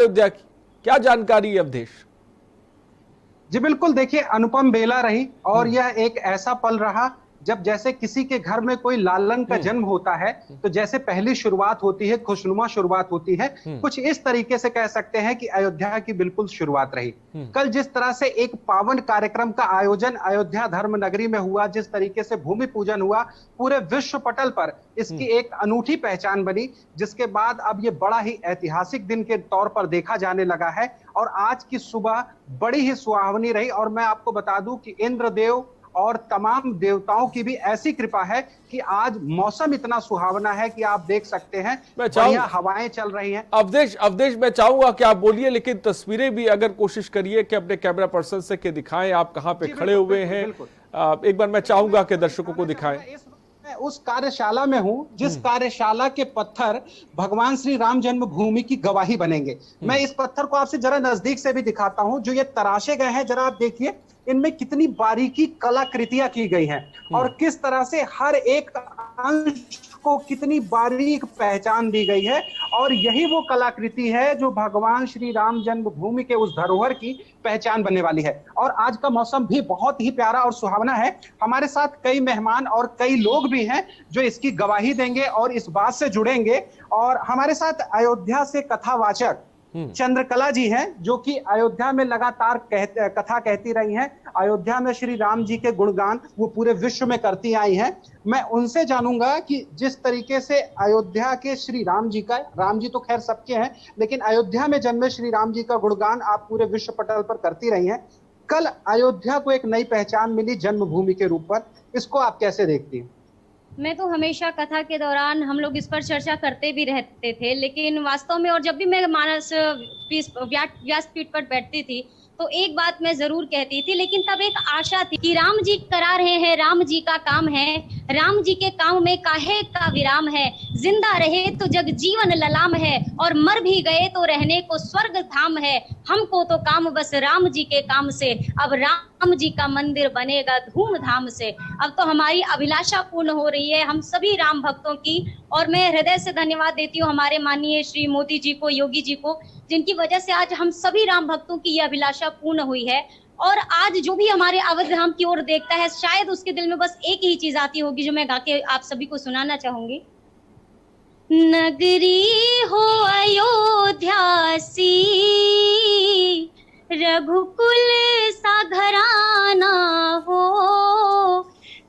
अयोध्या की, क्या जानकारी है अवधेश? जी बिल्कुल, देखिए अनुपम बेला रही और यह एक ऐसा पल रहा जब जैसे किसी के घर में कोई लालन का जन्म होता है तो जैसे पहली शुरुआत होती है, खुशनुमा शुरुआत होती है, कुछ इस तरीके से कह सकते हैं कि अयोध्या की बिल्कुल शुरुआत रही। कल जिस तरह से एक पावन कार्यक्रम का आयोजन अयोध्या धर्म नगरी में हुआ, जिस तरीके से भूमि पूजन हुआ, पूरे विश्व पटल पर इसकी एक अनूठी पहचान बनी, जिसके बाद अब ये बड़ा ही ऐतिहासिक दिन के तौर पर देखा जाने लगा है। और आज की सुबह बड़ी ही सुहावनी रही और मैं आपको बता दूं कि इंद्रदेव और तमाम देवताओं की भी ऐसी कृपा है कि आज मौसम इतना सुहावना है कि आप देख सकते हैं, बढ़िया हवाएं चल रही हैं। अवधेश मैं चाहूंगा कि आप बोलिए, लेकिन तस्वीरें भी अगर कोशिश करिए कि अपने कैमरा पर्सन से के दिखाएं आप कहां पे खड़े हुए हैं। एक बार मैं चाहूंगा कि दर्शकों को दिखाएं। उस कार्यशाला में हूं जिस कार्यशाला के पत्थर भगवान श्री राम जन्मभूमि की गवाही बनेंगे। मैं इस पत्थर को आपसे जरा नजदीक से भी दिखाता हूं, जो ये तराशे गए हैं, जरा आप देखिए इनमें कितनी बारीकी कलाकृतियां की गई हैं और किस तरह से हर एक अंश को कितनी बारीक पहचान दी गई है। और यही वो कलाकृति है जो भगवान श्री राम जन्मभूमि के उस धरोहर की पहचान बनने वाली है। और आज का मौसम भी बहुत ही प्यारा और सुहावना है। हमारे साथ कई मेहमान और कई लोग भी हैं जो इसकी गवाही देंगे और इस बात से जुड़ेंगे। और हमारे साथ अयोध्या से कथावाचक चंद्रकला जी हैं, जो कि अयोध्या में लगातार कथा कहती रही हैं। अयोध्या में श्री राम जी के गुणगान वो पूरे विश्व में करती आई हैं। मैं उनसे जानूंगा कि जिस तरीके से अयोध्या के श्री राम जी का, राम जी तो खैर सबके हैं, लेकिन अयोध्या में जन्मे श्री राम जी का गुणगान आप पूरे विश्व पटल पर करती रही हैं। कल अयोध्या को एक नई पहचान मिली जन्मभूमि के रूप पर, इसको आप कैसे देखती हैं? मैं तो हमेशा कथा के दौरान हम लोग इस पर चर्चा करते भी रहते थे, लेकिन वास्तव में और जब भी मैं मानस व्यासपीठ पर बैठती थी तो एक बात मैं जरूर कहती थी, लेकिन तब एक आशा थी कि राम जी करा रहे हैं, राम जी का काम है, राम जी के काम में काहे का विराम है, जिंदा रहे तो जग जीवन ललाम है और मर भी गए तो रहने को स्वर्ग धाम है। हमको तो काम बस राम जी के काम से, अब राम जी का मंदिर बनेगा धूमधाम से। अब तो हमारी अभिलाषा पूर्ण हो रही है, हम सभी राम भक्तों की। और मैं हृदय से धन्यवाद देती हूँ हमारे माननीय श्री मोदी जी को, योगी जी को, जिनकी वजह से आज हम सभी राम भक्तों की ये अभिलाषा पूर्ण हुई है। और आज जो भी हमारे अवध धाम की ओर देखता है, शायद उसके दिल में बस एक ही चीज आती होगी, जो मैं गा के आप सभी को सुनाना चाहूंगी। नगरी हो अयोध्या सी, रघुकुल सा घराना हो,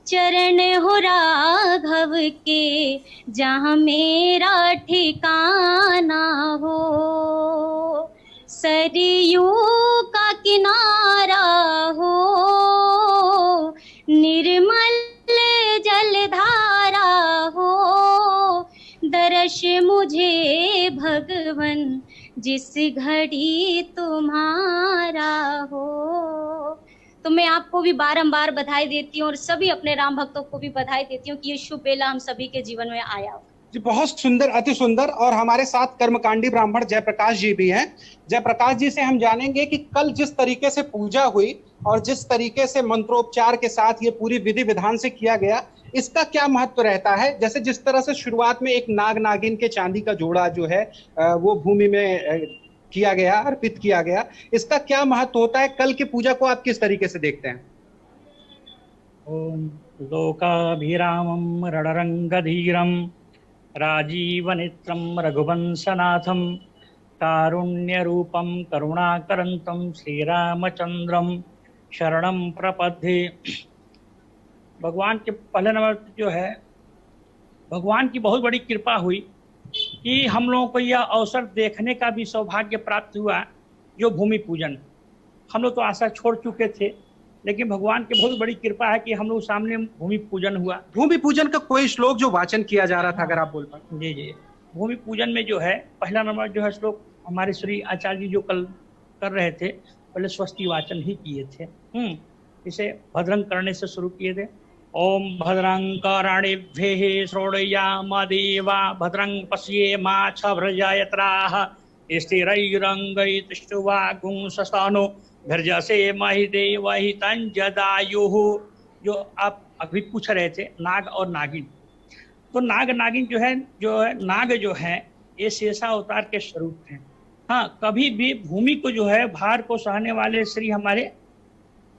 चरण हो राघव के जहाँ मेरा ठिकाना हो, सरयू का किनारा हो, निर्मल जलधारा हो, दर्श मुझे भगवन जिस घड़ी तुम्हारा हो। तो मैं आपको भी बारंबार बधाई देती हूँ और सभी अपने राम भक्तों को भी बधाई देती हूँ कि ये शुभ बेला हम सभी के जीवन में आया हो। जी बहुत सुंदर, अति सुंदर। और हमारे साथ कर्मकांडी ब्राह्मण जयप्रकाश जी भी हैं। जयप्रकाश जी से हम जानेंगे कि कल जिस तरीके से पूजा हुई और जिस तरीके से मंत्रोपचार के साथ ये पूरी विधि विधान से किया गया, इसका क्या महत्व रहता है? जैसे जिस तरह से शुरुआत में एक नाग नागिन के चांदी का जोड़ा जो है वो भूमि में किया गया, अर्पित किया गया, इसका क्या महत्व होता है? कल की पूजा को आप किस तरीके से देखते हैं? ओम लोकाभिरामं रणरंगधीरं राजीवनेत्रं रघुवंशनाथं कारुण्यरूपं करुणाकरन्तं श्रीरामचंद्रम शरणं प्रपद्ये। भगवान के पहले नंबर जो है, भगवान की बहुत बड़ी कृपा हुई कि हम लोगों को यह अवसर देखने का भी सौभाग्य प्राप्त हुआ, जो भूमि पूजन। हम लोग तो आशा छोड़ चुके थे, लेकिन भगवान की बहुत बड़ी कृपा है कि हम लोग सामने भूमि पूजन हुआ। भूमि पूजन का कोई श्लोक जो वाचन किया जा रहा था, अगर आप बोल पाए। जी जी, भूमि पूजन में जो है पहला नंबर जो है श्लोक हमारे श्री आचार्य जी जो कल कर रहे थे, पहले स्वस्ति वाचन ही किए थे। इसे भद्रंग करने से शुरू किए थे। ओम भद्रं कर्णेभ्यः श्रोणयाम देवा भद्रं पश्येमाक्षभ्रजयत्राः स्थिरैरङ्गैस्तुवागुंसस्तनो भर्जसे महिदेवहितं जदायुः। जो आप अभी पूछ रहे थे नाग और नागिन, तो नाग नागिन जो है नाग जो है ये शेषा अवतार के स्वरूप हैं। हाँ, कभी भी भूमि को जो है भार को सहने वाले श्री हमारे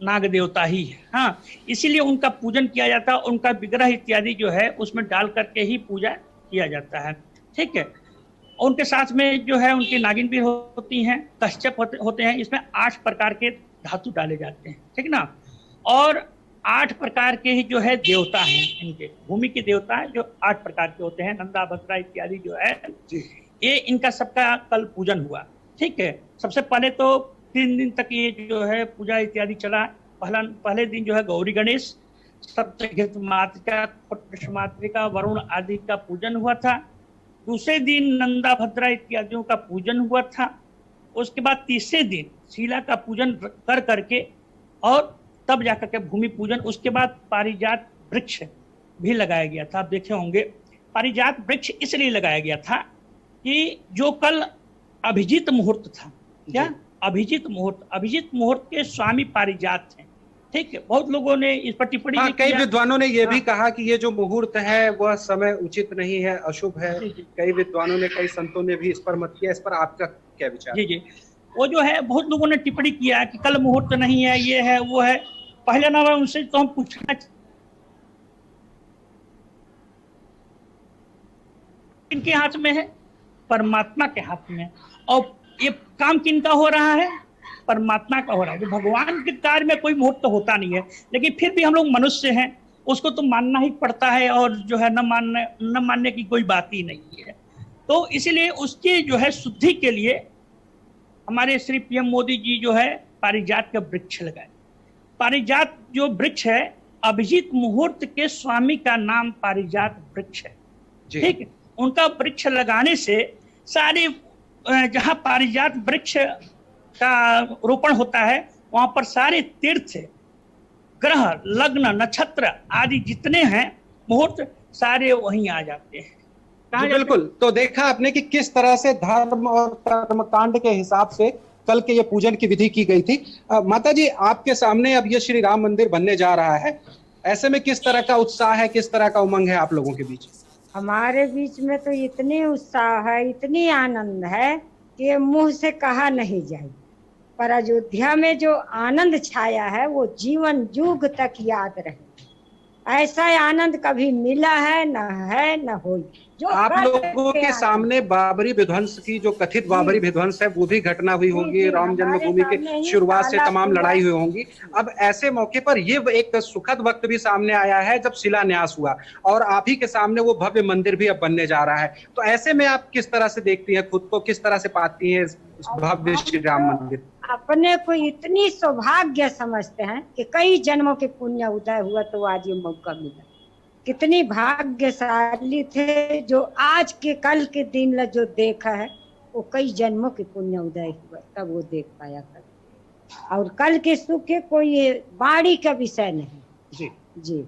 नाग देवता ही है। हाँ, इसीलिए उनका पूजन किया जाता है, उनका विग्रह इत्यादि जो है उसमें डाल करके ही पूजा किया जाता है। ठीक है, उनके साथ में जो है उनकी नागिन भी होती हैं, कश्यप होते हैं। इसमें 8 प्रकार के धातु डाले जाते हैं, ठीक ना। और 8 प्रकार के ही जो है देवता हैं, इनके भूमि के देवता हैं जो 8 प्रकार के होते हैं, नंदा भद्रा इत्यादि जो है ये इनका सबका कल पूजन हुआ। ठीक है, सबसे पहले तो 3 दिन तक ये जो है पूजा इत्यादि चला। पहले दिन जो है गौरी गणेश, सप्तघृत मातृका, मातृका, वरुण आदि का पूजन हुआ था। दूसरे दिन नंदा भद्रा इत्यादियों का पूजन हुआ था। उसके बाद तीसरे दिन शीला का पूजन कर करके और तब जाकर के भूमि पूजन। उसके बाद पारिजात वृक्ष भी लगाया गया था। आप देखे होंगे पारिजात वृक्ष इसलिए लगाया गया था कि जो कल अभिजीत मुहूर्त था, क्या अभिजीत मुहूर्त के स्वामी पारिजात हैं। ठीक है, बहुत लोगों ने इस पर टिप्पणी हाँ, कई विद्वानों ने ये भी हाँ। कहा कि ये जो मुहूर्त है वह समय उचित नहीं है, अशुभ है। कई विद्वानों ने, कई संतों ने भी इस पर मत किया। इस पर आपका क्या विचार? जी, वो जो है बहुत लोगों ने टिप्पणी किया कि कल मुहूर्त नहीं है, ये है वो है। पहले नंबर उनसे तो हम पूछना, इनके हाथ में है, परमात्मा के हाथ में। और ये काम किनका हो रहा है? परमात्मा का हो रहा है। जो भगवान के कार्य में कोई मुहूर्त होता नहीं है, लेकिन फिर भी हम लोग मनुष्य हैं, उसको तो मानना ही पड़ता है। और जो है न मानने की कोई बात ही नहीं है। तो इसीलिए उसके जो है शुद्धि के लिए हमारे श्री पीएम मोदी जी जो है पारिजात का वृक्ष लगाए। पारिजात जो वृक्ष है, अभिजीत मुहूर्त के स्वामी का नाम पारिजात वृक्ष है। ठीक है, उनका वृक्ष लगाने से सारे जहाँ पारिजात वृक्ष का रोपण होता है वहां पर सारे तीर्थ, ग्रह, लग्न, नक्षत्र आदि जितने हैं मुहूर्त सारे वहीं आ जाते हैं। बिल्कुल। तो देखा आपने कि किस तरह से धर्म और कर्मकांड के हिसाब से कल के ये पूजन की विधि की गई थी। माता जी, आपके सामने अब ये श्री राम मंदिर बनने जा रहा है, ऐसे में किस तरह का उत्साह है, किस तरह का उमंग है आप लोगों के बीच? हमारे बीच में तो इतनी उत्साह है, इतनी आनंद है कि मुंह से कहा नहीं जाए। पर अयोध्या में जो आनंद छाया है वो जीवन युग तक याद रहे। ऐसा आनंद कभी मिला है न होई। जो आप लोगों के सामने बाबरी विध्वंस की, जो कथित बाबरी विध्वंस है, वो भी घटना हुई होगी। राम जन्मभूमि के शुरुआत से तमाम लड़ाई हुई होंगी। अब ऐसे मौके पर ये एक सुखद वक्त भी सामने आया है जब शिलान्यास हुआ और आप ही के सामने वो भव्य मंदिर भी अब बनने जा रहा है। तो ऐसे में आप किस तरह से देखती हैं खुद को, किस तरह से पाती हैं इस भव्य श्री राम मंदिर? अपने को इतनी सौभाग्य समझते हैं कि कई जन्मों के पुण्य उदय हुआ तो आज ये मौका मिला। कितनी भाग्यशाली थे जो आज के कल के दिन जो देखा है वो कई जन्मों के पुण्य उदय हुआ तब वो देख पाया कल। और कल के सुख के कोई बाड़ी का विषय नहीं। जी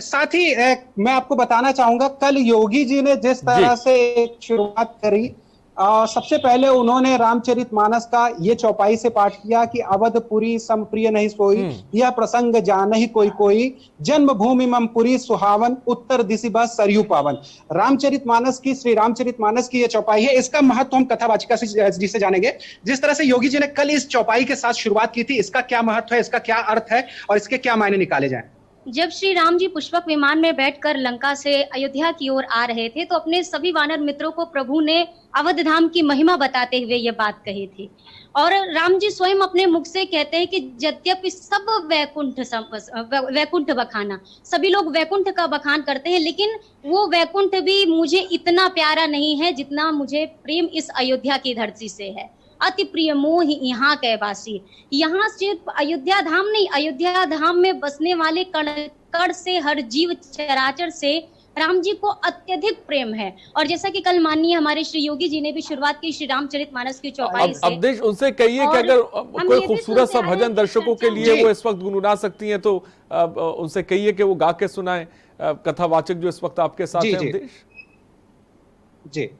साथ ही मैं आपको बताना चाहूंगा, कल योगी जी ने जिस तरह से एक शुरुआत करी, सबसे पहले उन्होंने रामचरितमानस का ये चौपाई से पाठ किया कि अवधपुरी समप्रिय नहीं सोई, यह प्रसंग जान ही कोई, जन्मभूमि मम पुरी सुहावन, उत्तर दिशि बस सरयू पावन। रामचरितमानस की, श्री रामचरितमानस की ये चौपाई है। इसका महत्व हम कथावाचिका जी से जानेंगे। जिस तरह से योगी जी ने कल इस चौपाई के साथ शुरुआत की थी, इसका क्या महत्व है, इसका क्या अर्थ है और इसके क्या मायने निकाले जाए? जब श्री राम जी पुष्पक विमान में बैठकर लंका से अयोध्या की ओर आ रहे थे तो अपने सभी वानर मित्रों को प्रभु ने अवध धाम की महिमा बताते हुए ये बात कही थी। और राम जी स्वयं अपने मुख से कहते हैं कि यद्यपि सब वैकुंठ बखाना, सभी लोग वैकुंठ का बखान करते हैं, लेकिन वो वैकुंठ भी मुझे इतना प्यारा नहीं है जितना मुझे प्रेम इस अयोध्या की धरती से है। अति प्रिय मोह यहाँ के वासी। यहाँ सिर्फ अयोध्या धाम नहीं, अयोध्या धाम में बसने वाले कण कण से, हर जीव चराचर से राम जी को अत्यधिक प्रेम है। और जैसा कि कल माननीय हमारे श्री योगी जी ने भी शुरुआत की श्री रामचरितमानस की चौपाई से। अब देश उनसे कहिए कि अगर कोई खूबसूरत सा भजन दर्शकों के लिए वो इस वक्त गुनगुना सकती हैं तो उनसे कहिए कि वो गा के सुनाएं, कथावाचक जो इस वक्त आपके साथ हैं। जी,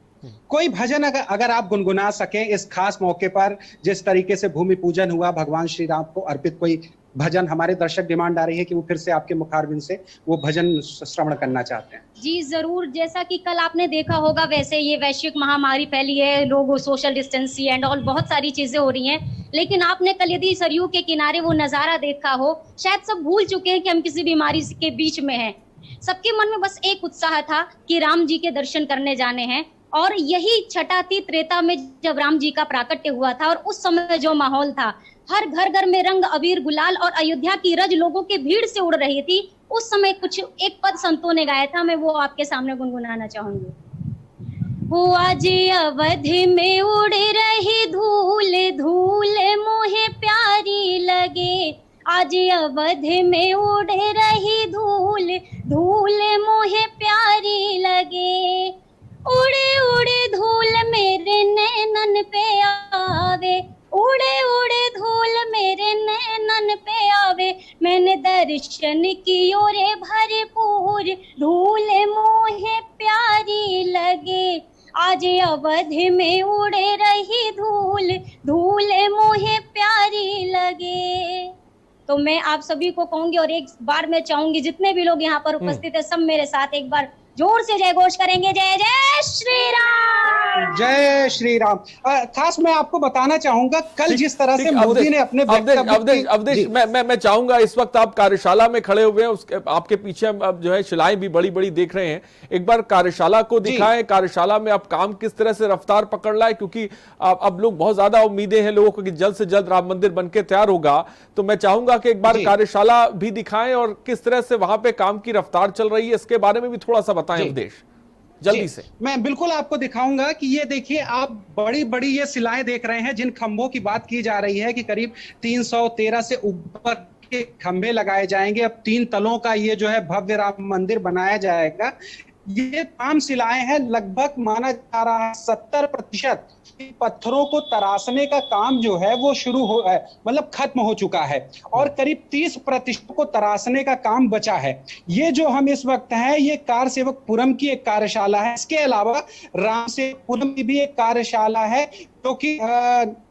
कोई भजन अगर आप गुनगुना सकें इस खास मौके पर, जिस तरीके से भूमि पूजन हुआ, भगवान श्री राम को अर्पित कोई भजन हमारे दर्शक डिमांड आ रही है कि वो फिर से आपके मुखारबिंद से वो भजन श्रवण करना चाहते हैं। जी जरूर, जैसा कि कल आपने देखा होगा, वैसे ये वैश्विक महामारी फैली है, लोग सोशल डिस्टेंसिंग एंड ऑल बहुत सारी चीजें हो रही हैं, लेकिन आपने कल यदि सरयू के किनारे वो नजारा देखा हो, शायद सब भूल चुके हैं कि हम किसी बीमारी के बीच में हैं। सबके मन में बस एक उत्साह था कि राम जी के दर्शन करने जाने हैं, और यही छठा थी त्रेता में जब राम जी का प्राकट्य हुआ था। और उस समय जो माहौल था, हर घर घर में रंग अबीर गुलाल और अयोध्या की रज लोगों की भीड़ से उड़ रही थी। उस समय कुछ एक पद संतों ने गाया था, मैं वो आपके सामने गुनगुनाना चाहूंगी। वो आज अवधि में उड़ रही धूल धूल मोहे प्यारी लगे, आज अवधि में उड़ रही धूल धूल मोहे प्यारी लगे, उड़े उड़े धूल मेरे नैनन पे आवे, उड़े उड़े धूल मेरे नैनन पे आवे, मैंने दर्शन की ओरे भरपूर धूल मोहे प्यारी लगे, आज अवधि में उड़े रही धूल धूल मोहे प्यारी लगे। तो मैं आप सभी को कहूंगी और एक बार मैं चाहूंगी जितने भी लोग यहाँ पर उपस्थित है, सब मेरे साथ एक बार जोर से जय घोष करेंगे, जय जय श्री राम, जय श्री राम। खास मैं आपको बताना चाहूंगा कल जिस तरह से मोदी ने अपने अवधेश मैं चाहूंगा, इस वक्त आप कार्यशाला में खड़े हुए हैं, उसके आपके पीछे अब जो है शिलाएं भी बड़ी बड़ी देख रहे हैं, एक बार कार्यशाला को दिखाएं, कार्यशाला में अब काम किस तरह से रफ्तार पकड़ रहा है, क्योंकि अब लोग बहुत ज्यादा उम्मीदें हैं लोगों को कि जल्द से जल्द राम मंदिर बनके तैयार होगा। तो मैं चाहूंगा कि एक बार कार्यशाला भी दिखाएं और किस तरह से वहां पे काम की रफ्तार चल रही है, इसके बारे में भी थोड़ा सा बताएं अवधेश जल्दी से। मैं बिल्कुल आपको दिखाऊंगा कि ये देखिए, आप बड़ी बड़ी ये शिलाएं देख रहे हैं, जिन खंभों की बात की जा रही है कि करीब 313 से ऊपर के खंभे लगाए जाएंगे। अब 3 तलों का ये जो है भव्य राम मंदिर बनाया जाएगा। ये तमाम शिलाएं हैं, लगभग माना जा रहा है 70% पत्थरों को तराशने का काम जो है वो शुरू हो है, मतलब खत्म हो चुका है, और करीब 30% को तराशने का काम बचा है। ये जो हम इस वक्त हैं, ये कार सेवकपुरम की एक कार्यशाला है। इसके अलावा राम सेवकपुरम की भी एक कार्यशाला है जो कि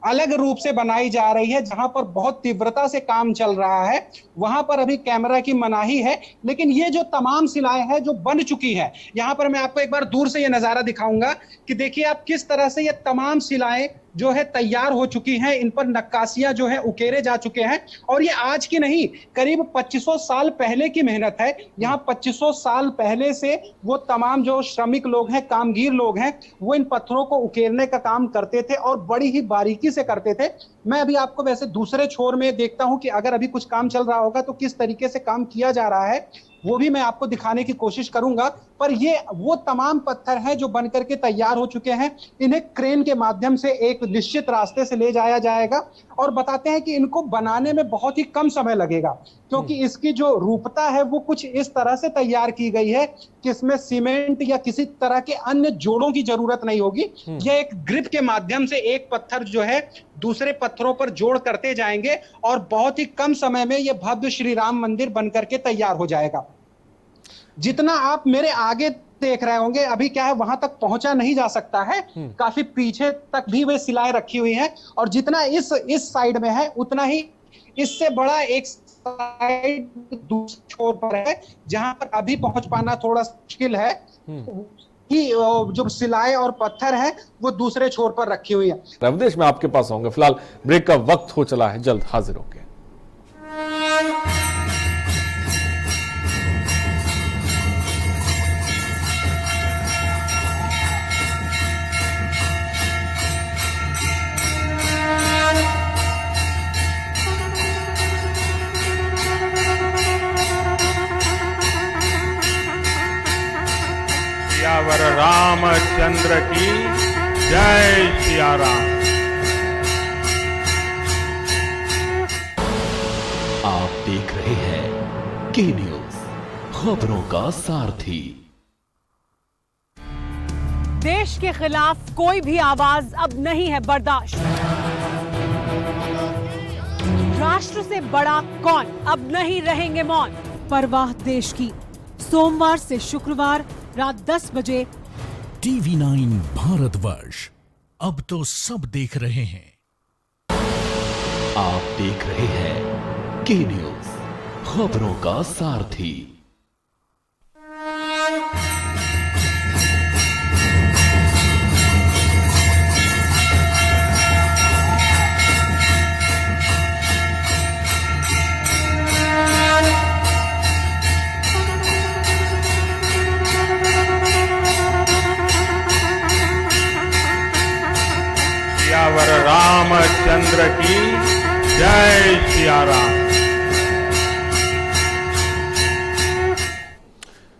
अलग रूप से बनाई जा रही है, जहां पर बहुत तीव्रता से काम चल रहा है। वहां पर अभी कैमरा की मनाही है, लेकिन ये जो तमाम शिलाएं हैं जो बन चुकी है, यहां पर मैं आपको एक बार दूर से ये नजारा दिखाऊंगा कि देखिए आप किस तरह से ये तमाम शिलाएं जो है तैयार हो चुकी हैं, इन पर नक्काशियां जो है उकेरे जा चुके हैं। और ये आज की नहीं, करीब 2500 साल पहले की मेहनत है। यहाँ 2500 साल पहले से वो तमाम जो श्रमिक लोग हैं, कामगीर लोग हैं, वो इन पत्थरों को उकेरने का काम करते थे और बड़ी ही बारीकी से करते थे। मैं अभी आपको वैसे दूसरे छोर में देखता हूं कि अगर अभी कुछ काम चल रहा होगा तो किस तरीके से काम किया जा रहा है, वो भी मैं आपको दिखाने की कोशिश करूंगा। पर ये वो तमाम पत्थर हैं जो बनकर के तैयार हो चुके हैं। इन्हें क्रेन के माध्यम से एक निश्चित रास्ते से ले जाया जाएगा, और बताते हैं कि इनको बनाने में बहुत ही कम समय लगेगा, क्योंकि इसकी जो रूपता है वो कुछ इस तरह से तैयार की गई है कि इसमें सीमेंट या किसी तरह के अन्य जोड़ों की जरूरत नहीं होगी। यह एक ग्रिप के माध्यम से एक पत्थर जो है दूसरे पत्थरों पर जोड़ करते जाएंगे, और बहुत ही कम समय में यह भव्य श्री राम मंदिर बनकर के तैयार हो जाएगा। जितना आप मेरे आगे देख रहे होंगे, अभी क्या है, वहां तक पहुंचा नहीं जा सकता है, काफी पीछे तक भी वे शिलाएं रखी हुई हैं, और जितना इस साइड में है उतना ही इससे बड़ा एक साइड दूसरे छोर पर है, जहां पर अभी पहुंच पाना थोड़ा मुश्किल है कि जो शिलाएं और पत्थर है वो दूसरे छोर पर रखी हुई है। अवधेश मैं आपके पास आऊंगा, फिलहाल ब्रेक का वक्त हो चला है, जल्द हाजिर होंगे। रामचंद्र की जय सिया राम। आप देख रहे हैं के न्यूज, खबरों का सारथी। देश के खिलाफ कोई भी आवाज अब नहीं है बर्दाश्त। राष्ट्र से बड़ा कौन, अब नहीं रहेंगे मौन। परवाह देश की, सोमवार से शुक्रवार रात 10 बजे TV9 भारतवर्ष, अब तो सब देख रहे हैं। आप देख रहे हैं के न्यूज, खबरों का सारथी। सियावर रामचंद्र की जय सिया राम।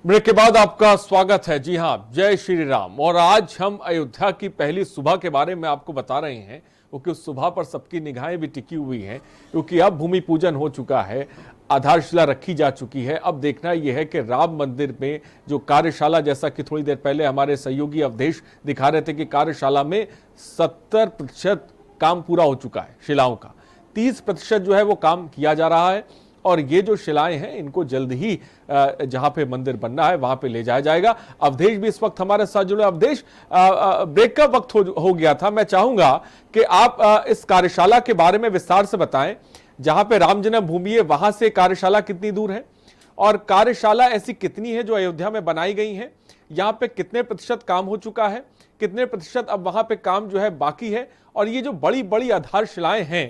ब्रेक के बाद आपका स्वागत है। जी हां, जय श्री राम। और आज हम अयोध्या की पहली सुबह के बारे में आपको बता रहे हैं, क्योंकि उस सुबह पर सबकी निगाहें भी टिकी हुई हैं, क्योंकि अब भूमि पूजन हो चुका है, आधारशिला रखी जा चुकी है। अब देखना यह है कि राम मंदिर में जो कार्यशाला, जैसा कि थोड़ी देर पहले हमारे सहयोगी अवधेश दिखा रहे थे कि कार्यशाला में 70% काम पूरा हो चुका है शिलाओं का, 30% जो है वो काम किया जा रहा है। और ये जो शिलाएं हैं इनको जल्द ही जहां पे मंदिर बनना है वहां पे ले जाया जाएगा। अवधेश भी इस वक्त हमारे साथ जुड़े। अवधेश, ब्रेक का वक्त हो गया था, मैं चाहूंगा कि आप इस कार्यशाला के बारे में विस्तार से बताएं। जहां पे राम जन्मभूमि है वहां से कार्यशाला कितनी दूर है, और कार्यशाला ऐसी कितनी है जो अयोध्या में बनाई गई है, यहाँ पे कितने प्रतिशत काम हो चुका है, कितने प्रतिशत अब वहां पे काम जो है बाकी है, और ये जो बड़ी बड़ी आधारशिलाएं हैं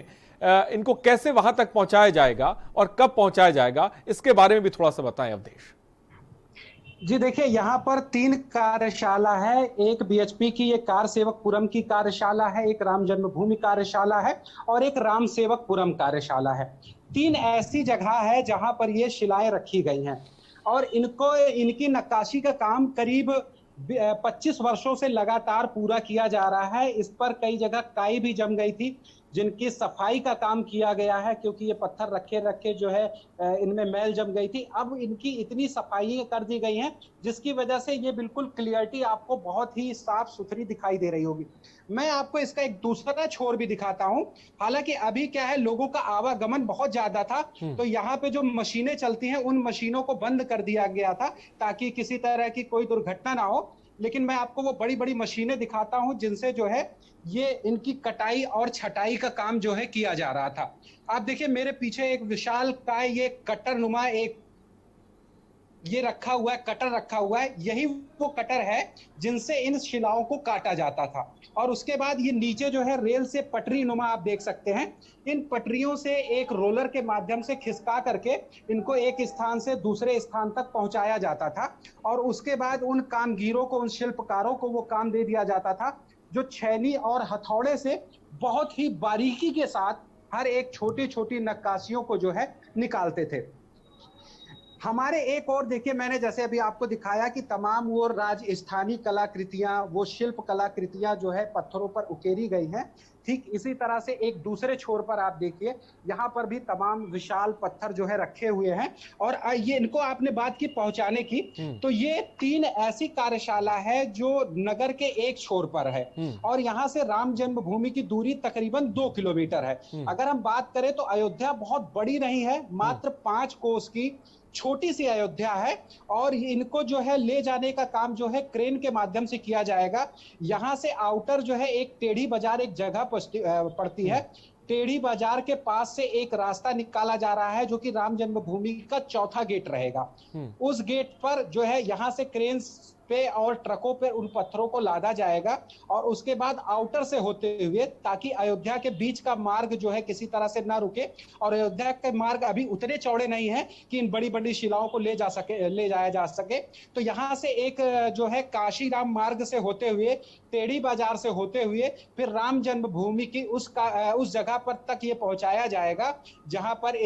इनको कैसे वहां तक पहुंचाया जाएगा और कब पहुंचाया जाएगा, इसके बारे में भी थोड़ा सा बताएं अवधेश। जी देखिए, यहाँ पर 3 कार्यशाला है। एक बीएचपी की, एक कार सेवकपुरम की कार्यशाला है, एक राम जन्मभूमि कार्यशाला है और एक राम सेवकपुरम कार्यशाला है। 3 ऐसी जगह है जहां पर ये शिलाएं रखी गई हैं और इनकी नक्काशी का काम करीब 25 वर्षों से लगातार पूरा किया जा रहा है। इस पर कई जगह काई भी जम गई थी, जिनकी सफाई का काम किया गया है, क्योंकि ये पत्थर रखे रखे जो है इनमें मैल जम गई थी। अब इनकी इतनी सफाई कर दी गई है जिसकी वजह से ये बिल्कुल क्लियरिटी आपको बहुत ही साफ सुथरी दिखाई दे रही होगी। मैं आपको इसका एक दूसरा छोर भी दिखाता हूं। हालांकि अभी क्या है, लोगों का आवागमन बहुत ज्यादा था, तो यहाँ पे जो मशीनें चलती हैं उन मशीनों को बंद कर दिया गया था ताकि किसी तरह की कोई दुर्घटना ना हो। लेकिन मैं आपको वो बड़ी बड़ी मशीनें दिखाता हूं जिनसे जो है ये इनकी कटाई और छटाई का काम जो है किया जा रहा था। आप देखिए मेरे पीछे एक विशाल काय ये कटर नुमा एक ये रखा हुआ है, कटर रखा हुआ है। यही वो कटर है जिनसे इन शिलाओं को काटा जाता था। और उसके बाद ये नीचे जो है रेल से पटरी नुमा आप देख सकते हैं। इन पटरियों से एक रोलर के माध्यम से खिसका करके इनको एक स्थान से दूसरे स्थान तक पहुंचाया जाता था और उसके बाद उन कामगीरों को, उन शिल्पकारों को वो काम दे दिया जाता था जो छैनी और हथौड़े से बहुत ही बारीकी के साथ हर एक छोटी छोटी नक्काशियों को जो है निकालते थे। हमारे एक और देखिए, मैंने जैसे अभी आपको दिखाया कि तमाम वो राजस्थानी कलाकृतियां, वो शिल्प कलाकृतियां जो है पत्थरों पर उकेरी गई हैं। ठीक इसी तरह से एक दूसरे छोर पर आप देखिए, यहाँ पर भी तमाम विशाल पत्थर जो है रखे हुए हैं। और ये इनको आपने बात की पहुंचाने की, तो ये 3 ऐसी कार्यशाला है जो नगर के एक छोर पर है और यहाँ से राम जन्मभूमि की दूरी तकरीबन 2 किलोमीटर है। अगर हम बात करें तो अयोध्या बहुत बड़ी नहीं है, मात्र 5 कोस की छोटी सी अयोध्या है और इनको जो है ले जाने का काम जो है क्रेन के माध्यम से किया जाएगा। यहाँ से आउटर जो है एक टेढ़ी बाजार एक जगह पड़ती है। टेढ़ी बाजार के पास से एक रास्ता निकाला जा रहा है जो कि राम जन्मभूमि का चौथा गेट रहेगा। उस गेट पर जो है यहाँ से क्रेन पे और ट्रकों पे उन पत्थरों को लादा जाएगा और उसके बाद आउटर से होते हुए, ताकि अयोध्या के बीच का मार्ग जो है किसी तरह से ना रुके। और अयोध्या के मार्ग अभी उतने चौड़े नहीं है कि इन बड़ी बड़ी शिलाओं को ले जाया जा सके। तो यहाँ से एक जो है काशी राम मार्ग से होते हुए, टेढ़ी बाजार से होते हुए फिर राम जन्मभूमि की उस जगह पर तक ये पहुंचाया जाएगा जहां पर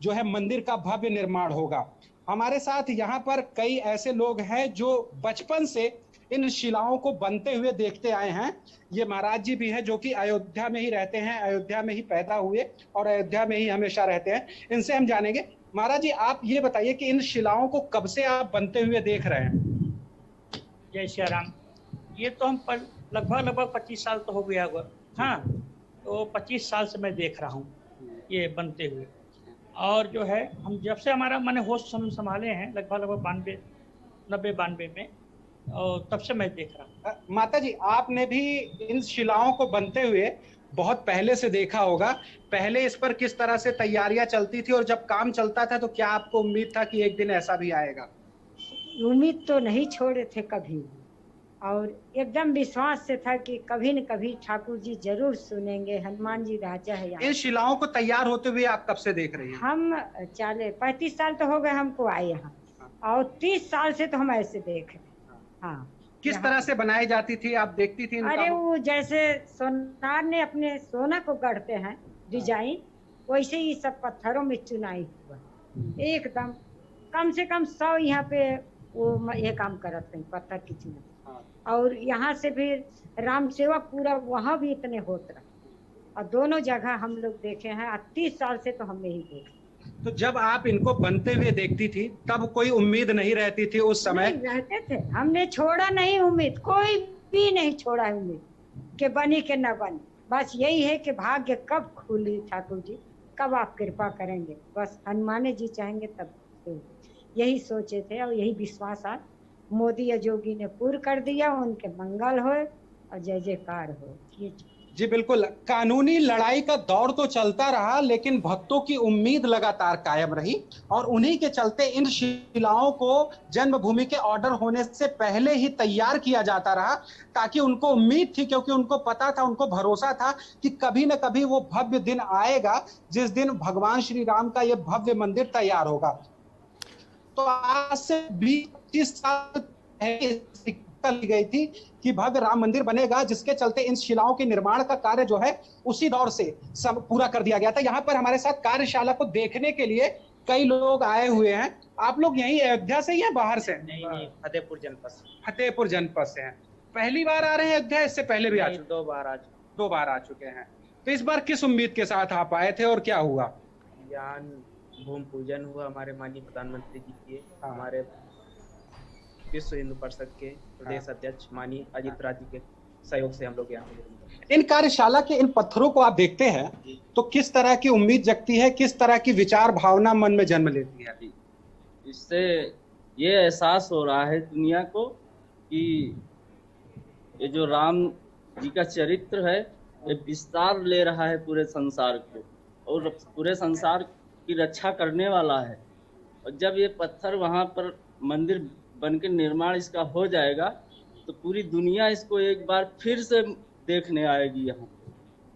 जो है मंदिर का भव्य निर्माण होगा। हमारे साथ यहाँ पर कई ऐसे लोग हैं जो बचपन से इन शिलाओं को बनते हुए देखते आए हैं। ये महाराज जी भी हैं जो कि अयोध्या में ही रहते हैं, अयोध्या में ही पैदा हुए और अयोध्या में ही हमेशा रहते हैं। इनसे हम जानेंगे। महाराज जी, आप ये बताइए कि इन शिलाओं को कब से आप बनते हुए देख रहे हैं? जय श्री राम। ये तो हम लगभग 25 साल तो हो गया होगा। हाँ, तो 25 साल से मैं देख रहा हूँ ये बनते हुए। और जो है हम जब से हमारा मैंने होश संभाले हैं लगभग 90-92 में, और तब से मैं देख रहा हूँ। माता जी, आपने भी इन शिलाओं को बनते हुए बहुत पहले से देखा होगा। पहले इस पर किस तरह से तैयारियां चलती थी और जब काम चलता था तो क्या आपको उम्मीद था कि एक दिन ऐसा भी आएगा? उम्मीद तो नहीं छोड़े थे कभी, और एकदम विश्वास से था कि कभी न कभी ठाकुर जी जरूर सुनेंगे। हनुमान जी राजा है यहाँ। इन शिलाओं को तैयार होते हुए आप कब से देख रही हैं? हम 35 साल तो हो गए हमको आए यहाँ, और 30 साल से तो हम ऐसे देख रहे हैं। हाँ, किस तरह से बनाई जाती थी, आप देखती थी इनका? अरे वो जैसे सोनार ने अपने सोना को गढ़ते हैं डिजाइन, वैसे ही सब पत्थरों में चुनाई हुआ एकदम। कम से कम 100 यहाँ पे वो ये काम करते हैं, पत्थर की चुनाई। और यहाँ से फिर राम सेवा पूरा वहाँ भी इतने होते रहे, और दोनों जगह हम लोग देखे हैं। 30 साल से तो हमने ही देखे। तो जब आप इनको बनते हुए देखती थी तब कोई उम्मीद नहीं रहती थी उस समय? नहीं रहते थे, हमने छोड़ा नहीं उम्मीद, कोई भी नहीं छोड़ा उम्मीद कि बनी के न बनी। बस यही है कि भाग्य कब खुली ठाकुर जी, कब आप कृपा करेंगे, बस हनुमान जी चाहेंगे तब। तो यही सोचे थे और यही विश्वास आज मोदी और योगी ने पूर्ण कर दिया। उनके मंगल हो और जय जयकार हो। ये जी बिल्कुल, कानूनी लड़ाई का दौर तो चलता रहा, लेकिन भक्तों की उम्मीद लगातार कायम रही और उन्हीं के चलते इन शिलाओं को जन्मभूमि के ऑर्डर होने से पहले ही तैयार किया जाता रहा, ताकि उनको उम्मीद थी, क्योंकि उनको पता था, उनको भरोसा था कि कभी न कभी वो भव्य दिन आएगा जिस दिन भगवान श्री राम का ये भव्य मंदिर तैयार होगा। तो आज से 20-25 साल पहले ली गई थी कि भव्य राम मंदिर बनेगा, जिसके चलते इन शिलाओं के निर्माण का कार्य जो है उसी दौर से सब पूरा कर दिया गया था। यहाँ पर हमारे साथ कार्यशाला को देखने के लिए कई लोग आए हुए हैं। आप लोग यहीं अयोध्या से या बाहर से? नहीं, फतेहपुर जनपद से। फतेहपुर जनपद से हैं। पहली बार आ रहे हैं अयोध्या? इससे पहले भी आ चुके? 2 बार आ चुके हैं। तो इस बार किस उम्मीद के साथ आप आए थे और क्या हुआ? यहाँ भूमि पूजन हुआ हमारे माननीय प्रधानमंत्री जी के, हमारे विश्व हिंदू परिषद के प्रदेश अध्यक्ष माननीय अजित राज जी के सहयोग से हम लोग यहाँ। इन कार्यशाला के इन पत्थरों को आप देखते हैं तो किस तरह की उम्मीद जगती है, किस तरह की विचार भावना मन में जन्म लेती है? इससे ये एहसास हो रहा है दुनिया को कि ये जो राम जी का चरित्र है ये विस्तार ले रहा है पूरे संसार को, और पूरे संसार की रक्षा करने वाला है। और जब ये पत्थर वहाँ पर मंदिर बनकर निर्माण इसका हो जाएगा तो पूरी दुनिया इसको एक बार फिर से देखने आएगी यहाँ,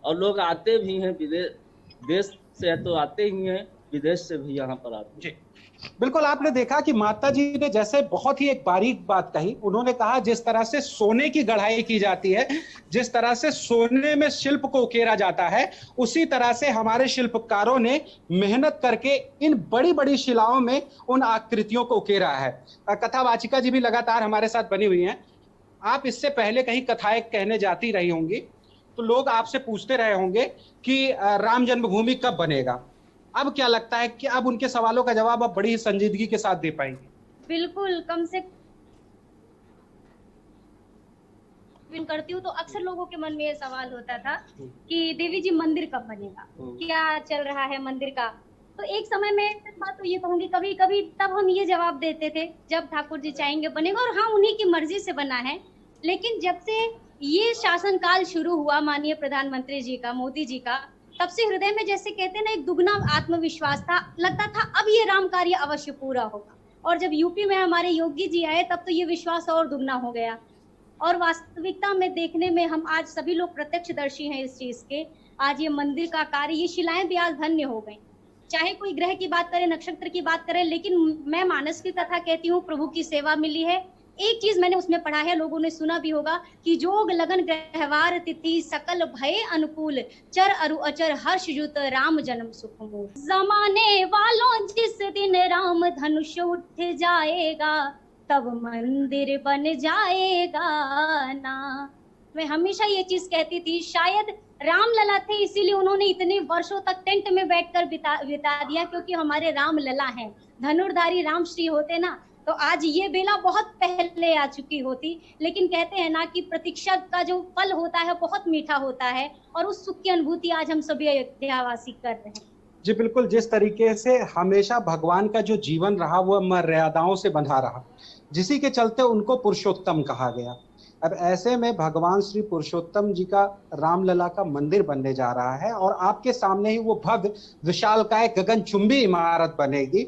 और लोग आते भी हैं, देश से तो आते ही हैं, विदेश से भी यहाँ पर आते हैं। बिल्कुल, आपने देखा कि माता जी ने जैसे बहुत ही एक बारीक बात कही। उन्होंने कहा जिस तरह से सोने की गढ़ाई की जाती है, जिस तरह से सोने में शिल्प को उकेरा जाता है, उसी तरह से हमारे शिल्पकारों ने मेहनत करके इन बड़ी बड़ी शिलाओं में उन आकृतियों को उकेरा है। कथावाचिका जी भी लगातार हमारे साथ बनी हुई हैं। आप इससे पहले कहीं कथाएं कहने जाती रही होंगी, तो लोग आपसे पूछते रहे होंगे कि राम जन्मभूमि कब बनेगा। अब क्या लगता है कि अब उनके सवालों का जवाब आप बड़ी ही संजीदगी के साथ दे पाएंगे? बिल्कुल, कम से करती हूँ तो अक्सर लोगों के मन में ये सवाल होता था कि देवी जी मंदिर कब बनेगा, क्या चल रहा है मंदिर का। तो एक समय में बात तो ये कहूंगी, कभी कभी तब हम ये जवाब देते थे जब ठाकुर जी चाहेंगे बनेगा, और हाँ उन्हीं की मर्जी से बना है। लेकिन जब से ये शासनकाल शुरू हुआ माननीय प्रधानमंत्री जी का, मोदी जी का, तब से हृदय में जैसे कहते हैं ना एक दुगना आत्मविश्वास था। लगता था अब ये राम कार्य अवश्य पूरा होगा। और जब यूपी में हमारे योगी जी आए तब तो ये विश्वास और दुगना हो गया। और वास्तविकता में देखने में हम आज सभी लोग प्रत्यक्षदर्शी हैं इस चीज के। आज ये मंदिर का कार्य, ये शिलाएं भी आज धन्य हो गई। चाहे कोई ग्रह की बात करे, नक्षत्र की बात करे, लेकिन मैं मानस की कथा कहती हूँ, प्रभु की सेवा मिली है। एक चीज मैंने उसमें पढ़ा है, लोगों ने सुना भी होगा कि जोग लगन ग्रहवार तिथि सकल भय अनुकूल, चर अरु अचर हर्ष जुत राम जन्म सुख मूल। जमाने वालों जिस दिन राम धनुष उठ जाएगा तब मंदिर बन जाएगा ना। मैं हमेशा ये चीज कहती थी, शायद राम लला थे इसीलिए उन्होंने इतने वर्षों तक टेंट में बैठकर बिता दिया, क्योंकि हमारे राम लला हैं, धनुर्धारी राम श्री होते ना तो आज ये बेला बहुत पहले आ चुकी होती। लेकिन कहते हैं ना कि प्रतीक्षा का जो फल होता है बहुत मीठा होता है, और उस सुख की अनुभूति आज हम सभी अयोध्यावासी कर रहे हैं। जी बिल्कुल, जिस तरीके से हमेशा भगवान का जो जीवन रहा वो मर्यादाओं से बंधा रहा, जिसी के चलते उनको पुरुषोत्तम कहा गया। अब ऐसे में भगवान श्री पुरुषोत्तम जी का रामलला का मंदिर बनने जा रहा है और आपके सामने ही वो भव्य विशालकाय गगनचुंबी इमारत बनेगी।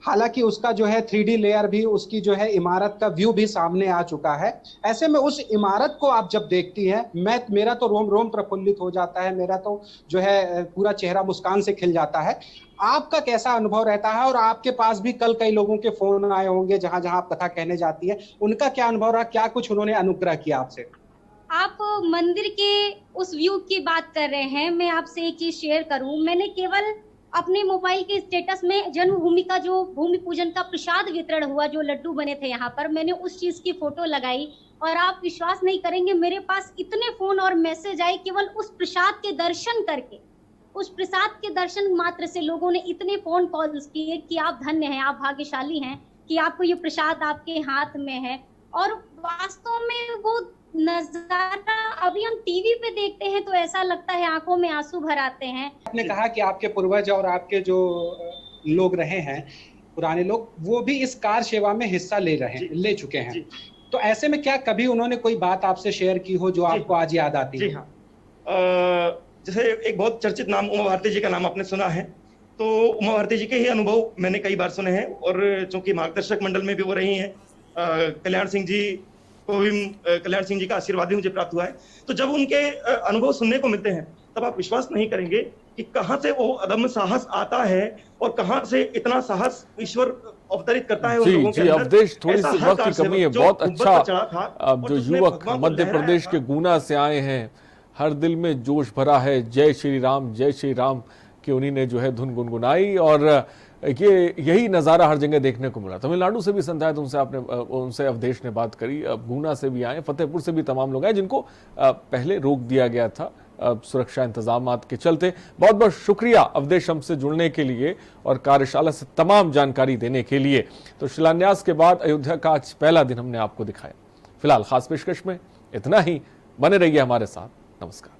हालांकि उसका जो है 3D लेयर भी, उसकी जो है इमारत का व्यू भी सामने आ चुका है। ऐसे में उस इमारत को आप जब देखती हैं, मेरा तो रोम रोम प्रफुल्लित हो जाता है, मेरा तो जो है पूरा चेहरा मुस्कान से खिल जाता है। आपका कैसा अनुभव रहता है? और आपके पास भी कल कई लोगों के फोन आए होंगे जहां जहां आप कथा कहने जाती है, उनका क्या अनुभव रहा? क्या कुछ उन्होंने अनुग्रह किया आपसे? आप मंदिर के उस व्यू की बात कर रहे हैं, मैं आपसे एक चीज शेयर करूं। मैंने केवल अपने मोबाइल के स्टेटस में जन्मभूमि का जो भूमि पूजन का प्रसाद वितरण हुआ, जो लड्डू बने थे यहाँ पर, मैंने उस चीज की फोटो लगाई और आप विश्वास नहीं करेंगे, मेरे पास इतने फोन और मैसेज आए केवल उस प्रसाद के दर्शन करके। उस प्रसाद के दर्शन मात्र से लोगों ने इतने फोन कॉल्स किए कि आप धन्य हैं, आप भाग्यशाली हैं कि आपको ये प्रसाद आपके हाथ में है। और वास्तव में वो नजारा अभी हम टीवी पे देखते हैं तो ऐसा लगता है आंखों में आंसू भर आते हैं। आपने कहा कि आपके पूर्वज और आपके जो लोग रहे हैं, पुराने लोग, वो भी इस कार सेवा में हिस्सा ले चुके हैं। तो ऐसे में क्या कभी उन्होंने कोई बात आपसे शेयर की हो जो आपको आज याद आती है? जी हाँ, जैसे एक बहुत चर्चित नाम उमा भारती जी का नाम आपने सुना है, तो उमा भारती जी के ही अनुभव मैंने कई बार सुने हैं और चूंकि मार्गदर्शक मंडल में भी वो रही हैं, कल्याण सिंह जी का आशीर्वाद भी मुझे प्राप्त हुआ है। तो जब उनके अनुभव सुनने को मिलते हैं तब आप विश्वास नहीं करेंगे कि कहां से वो अदम्य साहस आता है और कहां से इतना साहस ईश्वर अवतरित करता है उन लोगों के अंदर। अवधेश, थोड़ी सी वक्त की कमी है। बहुत अच्छा जो युवक मध्य प्रदेश के गुना से आए हैं, हर दिल में जोश भरा है, जय श्री राम कि उन्हीं ने जो है धुन गुनगुनाई और ये यही नज़ारा हर जगह देखने को मिला। तमिलनाडु से भी संत आए, उनसे अवधेश ने बात करी, गुना से भी आए, फतेहपुर से भी तमाम लोग आए जिनको पहले रोक दिया गया था सुरक्षा इंतजामात के चलते। बहुत बहुत शुक्रिया अवधेश हमसे जुड़ने के लिए और कार्यशाला से तमाम जानकारी देने के लिए। तो शिलान्यास के बाद अयोध्या का आज पहला दिन हमने आपको दिखाया। फिलहाल खास पेशकश में इतना ही, बने रहिए हमारे साथ। नमस्कार।